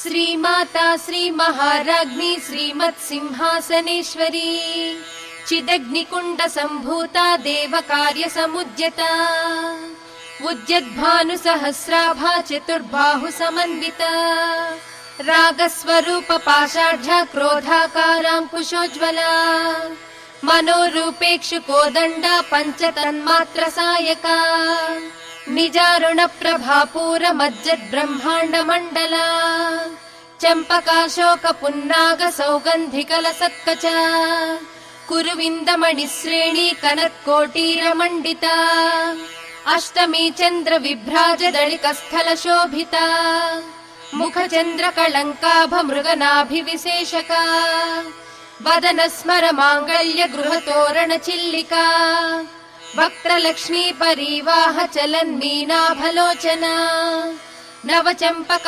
श्रीमाता श्रीमहाराज्ञी श्रीमत्सिंहासनेश्वरी चिदग्निकुण्ड सम्भूता देवकार्यसमुद्यता उद्यद्भानुसहस्राभा चतुर्बाहु समन्विता रागस्वरूप पाषाढ्या क्रोधाकाराङ्कुशोज्ज्वला मनोरूपेक्षु कोदण्डा पञ्चतन्मात्र सायका निजारुण प्रभापूर मज्जद् ब्रह्माण्ड मण्डला चम्पकाशोक पुन्नाग सौगन्धिकल सत्कचा कुरुविन्दमणिश्रेणी कनत्कोटीर मण्डिता अष्टमी चन्द्र विभ्राज दलिकस्थल शोभिता मुखचन्द्र कलङ्काभ मृगनाभिविशेषका वदन स्मर माङ्गल्य गृहतोरण चिल्लिका वक्त्रलक्ष्मी परिवाह चलन्मीनाभलोचना नवचम्पक